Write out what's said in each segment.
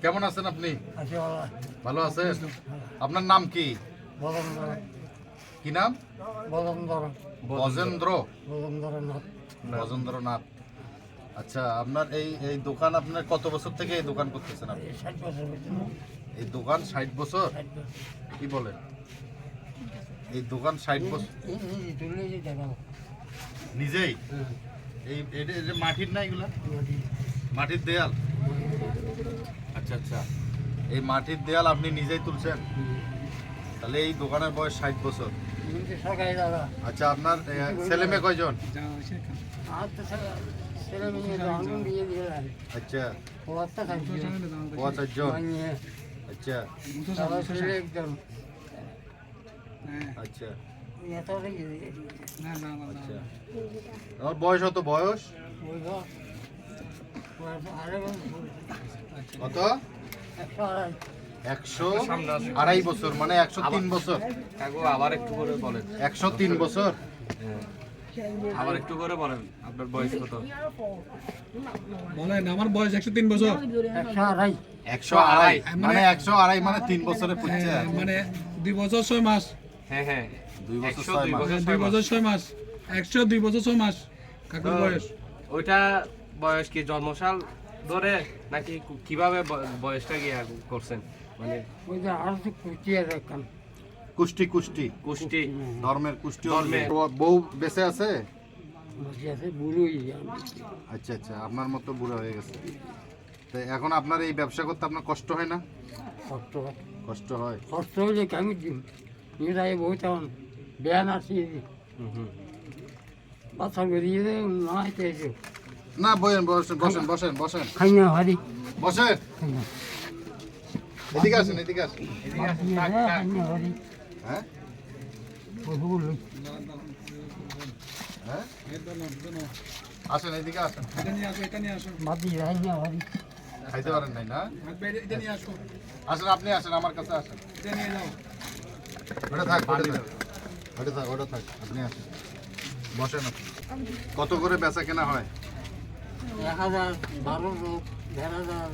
কেমন আছেন আপনি? ভালো আছেন? আপনার নাম কি? কি নাম? বজেন্দ্রনাথ। আচ্ছা, আপনার এই দোকান আপনার কত বছর থেকে এই দোকান করতেছেন আপনি? 60 বছর। এই দোকান 60 বছর? কি বলেন? এই দোকান 60 বছর নিজেই? এই যে মাটির না এগুলা? মাটির দেয়াল? আচ্ছা আচ্ছা, এই মাটির দেয়াল আপনি নিজেই তুলছেন? তাহলে এই দোকানের বয়স 60 বছর। আচ্ছা, আপনার ছেলে মেয়ে কয়জন? আচ্ছা, 4 জন। আচ্ছা আচ্ছা আচ্ছা, আমার বয়স কত? বয়স কত? 102 বছর, মানে 103 বছর। আবার একটু করে বলেন। 103 বছর। আবার একটু করে বলেন আপনার বয়স কত? বলেন। আমার বয়স 103 বছর। 102 মানে 102 মানে 3 বছরে পুচ্ছে, মানে 2 বছর 6 মাস। হ্যাঁ হ্যাঁ, 2 বছর 6 মাস। 2 বছর 6 মাস। 102 বছর 6 মাস কাকুর বয়স। ওইটা বয়স কি জন্মসাল ধরে নাকি কিভাবে বয়সটা কি করছেন? মানে কুষ্টি কুষ্টি কুষ্টি ধর্মের কুষ্টি। ধর্মের। বউ বেঁচে আছে? বুড়োই আচ্ছা আচ্ছা, আপনার মতো বুড়ো হয়ে গেছে। তো এখন আপনার এই ব্যবসা করতে আপনার কষ্ট হয় না? কষ্ট হয়। কষ্ট হয়। কষ্ট হলে কেমন দিন নিয়ে বহুত এখন বেয়া নাচি বাচ্চা বেরিয়ে না হইতে না, বসেন বসেন বসেন বসেন বসেন খাই না হারি বসেন। এদিকে আসেন, এদিকে আসেন। হারি হ্যাঁ হ্যাঁ, আসেন, এদিকে আসেন। এটা নিয়ে আসো, এটা নিয়ে আসো। মাটি রাই না হারি খাইতে পারেন নাই না? এটা নিয়ে আসো, আসেন, আপনি আসেন, আমার কাছে আসেন। এটা নিয়ে যাও। ওটা থাক, ওটা থাক, ওটা থাক, ওটা থাক, আপনি আসেন, বসেন আপনি। কত করে বেচা কেনা হয়? 1000 1200 1000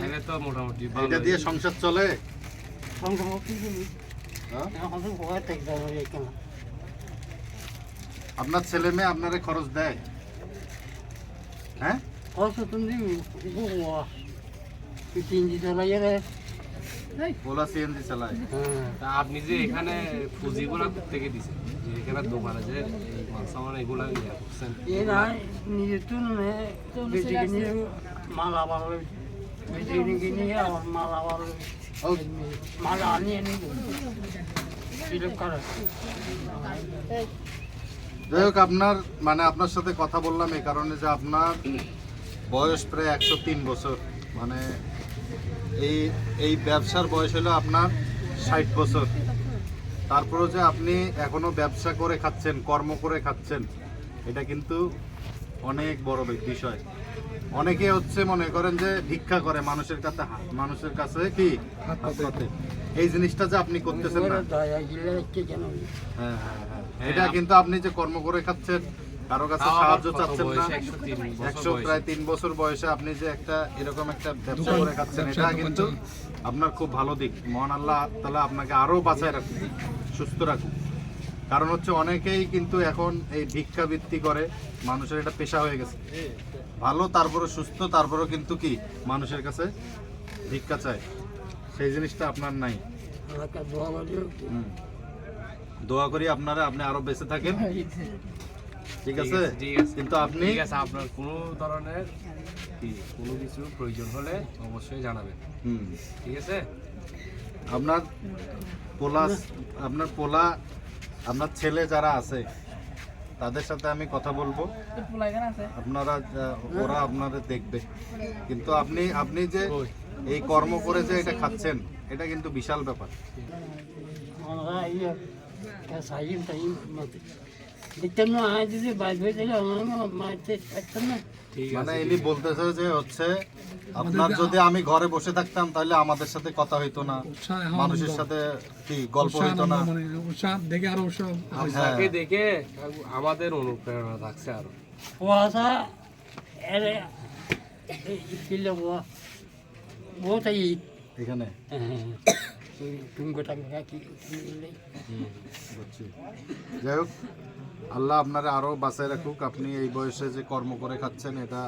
এনে তো মোটামুটি এটা দিয়ে সংসার চলে? সংখ্যা হ্যাঁ? এখন তো কোয়া থেকে যাবে কেন আপনার ছেলে মেয়ে আপনারে খরচ দেয়? হ্যাঁ, কত তুমি গোয়া তুই 3 দিন চালাইয়ে রে ওলা সিএনজি চালায়? তা আপনি যে এখানে পুঁজিগুলা থেকে দিছেন, যে এখানে দোকানে যে এই মাল সামান এগুলা ইয়া করছেন, এ না নিজে তুন বেশি কিনে মাল আবার বেশি কিনে আবার মাল আবার ও, মাল আনিয়ে নিয়ে সিলেক্ট করে যাই হোক, আপনার মানে আপনার সাথে কথা বললাম এই কারণে যে আপনার বয়স প্রায় 103 বছর, মানে এই এই ব্যবসার বয়স হলো আপনার 60 বছর। তারপরেও যে আপনি এখনো ব্যবসা করে খাচ্ছেন, কর্ম করে খাচ্ছেন, এটা কিন্তু অনেক বড় বিষয়। অনেকে হচ্ছে মনে করেন যে ভিক্ষা করে মানুষের কাছে, মানুষের কাছে কি হাত পাতে। এই জিনিসটা যে আপনি করতেছেন না, দয়া গিলে কেন হ্যাঁ হ্যাঁ হ্যাঁ, এটা কিন্তু আপনি যে কর্ম করে খাচ্ছেন, কারো কাছে সাহায্য চাচ্ছেন না, 100 প্রায় 3 বছর বয়সে আপনি যে একটা এরকম একটা ব্যবসা করে খাচ্ছেন, এটা কিন্তু আপনার খুব ভালো দিক। মহান আল্লাহ তাআলা আপনাকে আরো বাঁচায় রাখুন, সুস্থ রাখুন। কারণ হচ্ছে অনেকেই কিন্তু এখন এই ভিক্ষাবৃত্তি করে, মানুষের এটা পেশা হয়ে গেছে। ভালো, তারপরে সুস্থ, তারপরেও কিন্তু কি মানুষের কাছে ভিক্ষা চায়, সেই জিনিসটা আপনার নাই। আমাকে দোয়া বাজিও দোয়া করি আপনারা, আপনি আরো বেঁচে থাকেন, ঠিক আছে? কিন্তু আপনি ঠিক আছে, আপনার কোনো ধরনের কোনো কিছু প্রয়োজন হলে অবশ্যই জানাবেন, ঠিক আছে? আপনার পোলা আপনার ছেলে যারা আছে তাদের সাথে আমি কথা বলবো, আপনারা ওরা আপনাদের দেখবে। কিন্তু আপনি যে এই কর্ম করে যে এটা খাচ্ছেন, এটা কিন্তু বিশাল ব্যাপার। আমরা ইয়ে সাইন টাইম মতে দেখতেন না আজ যে বাইরে হয়ে গেল আমার মারতে পারতেন না ঠিক মানে আছে, ইনি বলতেছে যে হচ্ছে আপনার যদি আমি ঘরে বসে থাকতাম তাহলে আমাদের সাথে কথা হইতো না, মানুষের সাথে কি গল্প হইতো না। মানে উৎসাহ দেখে আরো উৎসাহ। আপনাকে দেখে আমাদের অনুপ্রেরণা থাকছে আরো। ওয়াসা এর এই কিলো ওয়া ওটাই এখানে টুঙ্গো টাঙ্গা কি বুঝছি। যাই হোক, আল্লাহ আপনারা আরও বাঁচায় রাখুক। আপনি এই বয়সে যে কর্ম করে খাচ্ছেন, এটা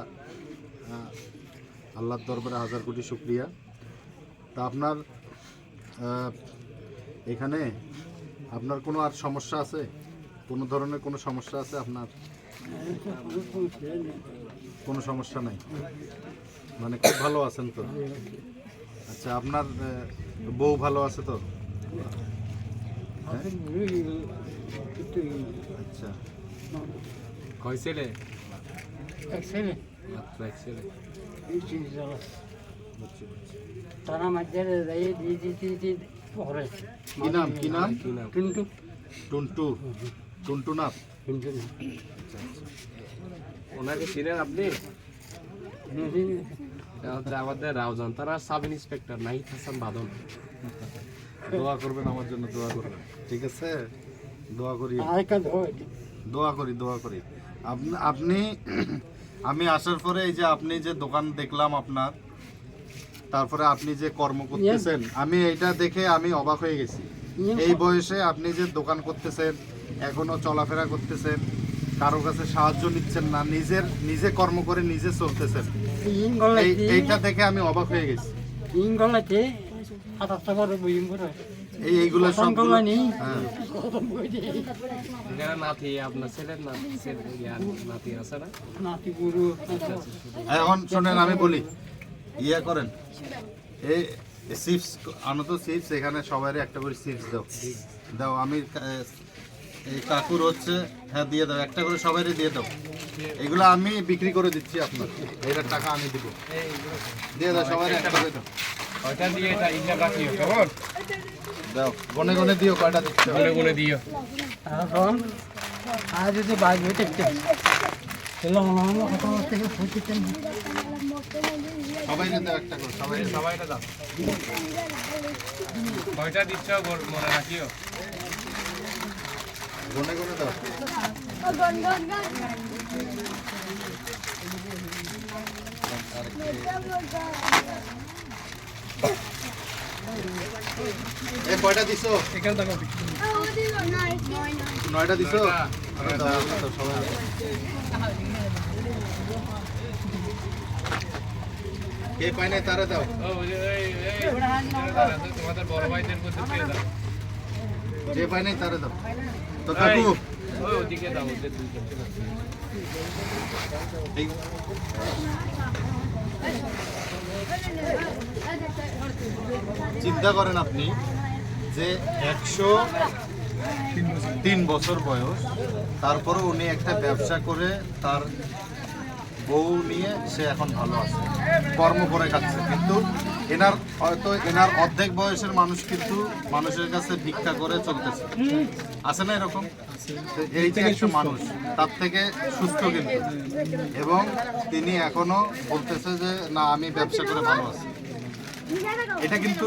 আল্লাহর দরবারে হাজার কোটি শুকরিয়া। তা আপনার এখানে আপনার কোনো আর সমস্যা আছে? কোনো ধরনের কোনো সমস্যা আছে আপনার? কোনো সমস্যা নাই, মানে খুব ভালো আছেন তো? আচ্ছা, আপনার বউ ভালো আছে তো? আচ্ছা, কয় ছেলে? এক ছেলে মাত্র এক ছেলে। বুঝছি, বুঝছি। তারা মাঝে দিয়ে পরে কি নাম, কি নাম? কি নাম? টুনটু টুন্টু, টুন্টু নাথ। টুনটু ওনাকে চিনেন আপনি? এটা হচ্ছে আমাদের রাউজান তারা সাব ইন্সপেক্টর নাহিদ হাসান বাদল। দোয়া করবেন আমার জন্য, দোয়া করবেন, ঠিক আছে? দোয়া করি, আরেকটা ধরে দোয়া করি, দোয়া করি। আপনি আমি আসার পরে এই যে আপনি যে দোকান দেখলাম আপনার, তারপরে আপনি যে কর্ম করতেছেন, আমি এইটা দেখে আমি অবাক হয়ে গেছি। এই বয়সে আপনি যে দোকান করতেছেন, এখনো চলাফেরা করতেছেন, কারো কাছে সাহায্য নিচ্ছেন না, নিজে কর্ম করে নিজে চলতেছেন, এইটা দেখে আমি অবাক হয়ে গেছি। ইংগলাতে ৭ বড় বইম করে এইগুলো সব গলানি এখানে নাতি, আপনার ছেলের নাতি আছে না? নাতি গুরু এখন শোনেন, আমি বলি, ইয়া করেন, এই চিপস আনো তো, চিপস এখানে সবাই একটা করে চিপস দাও, দাও। আমি এই কাকুর হচ্ছে, হ্যাঁ দিয়ে দাও, একটা করে সবাই দিয়ে দাও। এগুলো আমি বিক্রি করে দিচ্ছি আপনার, এটার টাকা আমি দিব, দিয়ে দাও, সবাই একটা করে দাও। ওইটা দিয়ে এটা হিসাব রাখিও, কেমন? দাও, গনে গনে দিও, কয়টা দিচ্ছ? গুনে গুনে দিও। এখন আজ যদি বাইক হইতে তাহলে আমার কথা থেকে ফুটিতে সবাই দাও একটা করে, সবাই সবাইটা দাও। কয়টা দিচ্ছ মনে রাখিও। গনে গনে দাও। এই কয়টা দিছো? এখানে দেখো 9টা দিছো? নয়টা। দাও, দাও, সবাই দাও। কে পায় নাই তারা দাও। তোমাদের বড় ভাইদের মধ্যে দিয়ে দাও। যে পায় নাই তারা দাও। তো কাকু, ওই ওদিকে দাও, ওদের দুইটা ছিল। এই চিন্তা করেন আপনি যে 103 বছর বয়স, তারপরে উনি একটা ব্যবসা করে তার বউ নিয়ে সে এখন ভালো আছে, কর্ম করে খাচ্ছে। কিন্তু এনার অর্ধেক বয়সের মানুষ কিন্তু মানুষের কাছে ভিক্ষা করে চলতেছে, আছে না এরকম? তো এই যে একটা মানুষ, তার থেকে সুস্থ কিন্তু, এবং তিনি এখনো বলতেছে যে না, আমি ব্যবসা করে ভালো আছি। এটা কিন্তু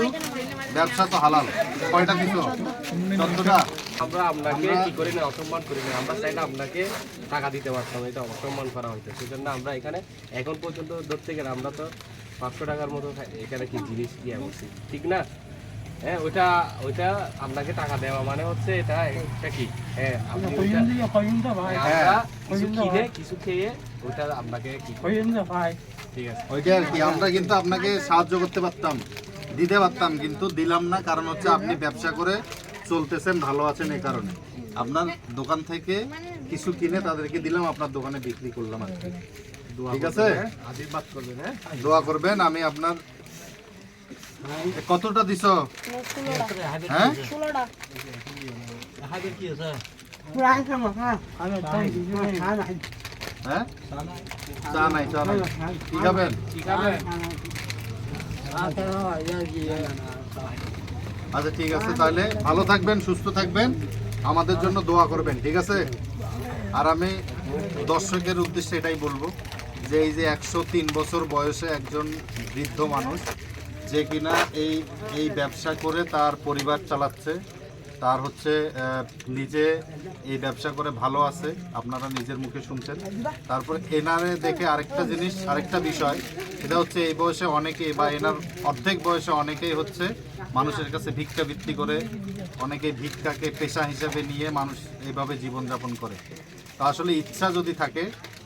ব্যবসা তো হালাল। কয়টা দিছো? 14টা। আমরা আপনাকে কি করি না, অসম্মান করি না। আমরা চাইলে আপনাকে টাকা দিতে পারতাম, এটা অসম্মান করা হইতো। সেজন্য আমরা এখানে এখন পর্যন্ত ধরতে গেলে আমরা তো 500 টাকার মতো এখানে কি জিনিস কিয়া করছি, ঠিক না? হ্যাঁ, ওইটা আপনাকে টাকা দেওয়া মানে হচ্ছে এটা কি, হ্যাঁ আপনি আমরা কিছু খেয়ে ওইটা আপনাকে কি ঠিক আছে। ওইটা আর কি, আমরা কিন্তু আপনাকে সাহায্য করতে পারতাম, দিতে পারতাম, কিন্তু দিলাম না। কারণ হচ্ছে আপনি ব্যবসা করে চলতেছেন, ভালো আছেন, এই কারণে আপনার দোকান থেকে কিছু কিনে তাদেরকে দিলাম, আপনার দোকানে বিক্রি করলাম আর কি। ঠিক আছে, আশীর্বাদ করবেন। হ্যাঁ, দোয়া করবেন। আমি আপনার কতটা দিছো? হ্যাঁ, হ্যাঁ, চা নাই, চা নাই, কি খাবেন? কি খাবেন? আচ্ছা ঠিক আছে, তাহলে ভালো থাকবেন, সুস্থ থাকবেন, আমাদের জন্য দোয়া করবেন, ঠিক আছে? আর আমি দর্শকের উদ্দেশ্যে এটাই বলবো যে এই যে 103 বছর বয়সে একজন বৃদ্ধ মানুষ, যে কিনা এই ব্যবসা করে তার পরিবার চালাচ্ছে, তার হচ্ছে নিজে এই ব্যবসা করে ভালো আছে, আপনারা নিজের মুখে শুনছেন। তারপর এনারে দেখে আরেকটা বিষয়, এটা হচ্ছে এই বয়সে অনেকেই বা এনার অর্ধেক বয়সে অনেকেই হচ্ছে মানুষের কাছে ভিক্ষাবৃত্তি করে, অনেকেই ভিক্ষাকে পেশা হিসেবে নিয়ে মানুষ এইভাবে জীবনযাপন করে। তো আসলে ইচ্ছা যদি থাকে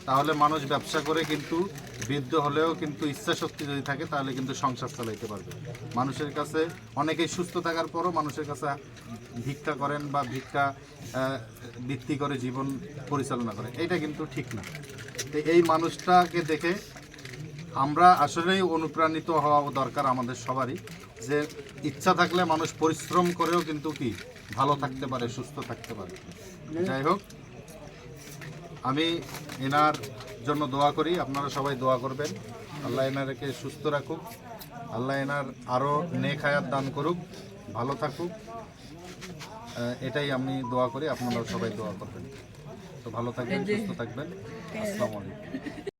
তাহলে মানুষ ব্যবসা করে কিন্তু বৃদ্ধ হলেও কিন্তু ইচ্ছা শক্তি যদি থাকে তাহলে কিন্তু সংসার চালাইতে পারবে। মানুষের কাছে অনেকেই সুস্থ থাকার পরও মানুষের কাছে ভিক্ষা করেন বা ভিক্ষা বৃত্তি করে জীবন পরিচালনা করে, এটা কিন্তু ঠিক না। তো এই মানুষটাকে দেখে আমরা আসলেই অনুপ্রাণিত হওয়া দরকার আমাদের সবারই, যে ইচ্ছা থাকলে মানুষ পরিশ্রম করেও কিন্তু কি ভালো থাকতে পারে, সুস্থ থাকতে পারে। যাই হোক, আমি এনার জন্য দোয়া করি, আপনারা সবাই দোয়া করবেন। আল্লাহ এনারকে সুস্থ রাখুক, আল্লাহ এনার আরও নেক হায়াত দান করুক, ভালো থাকুক, এটাই আমি দোয়া করি। আপনারাও সবাই দোয়া করবেন। তো ভালো থাকবেন, সুস্থ থাকবেন। আসসালামু আলাইকুম।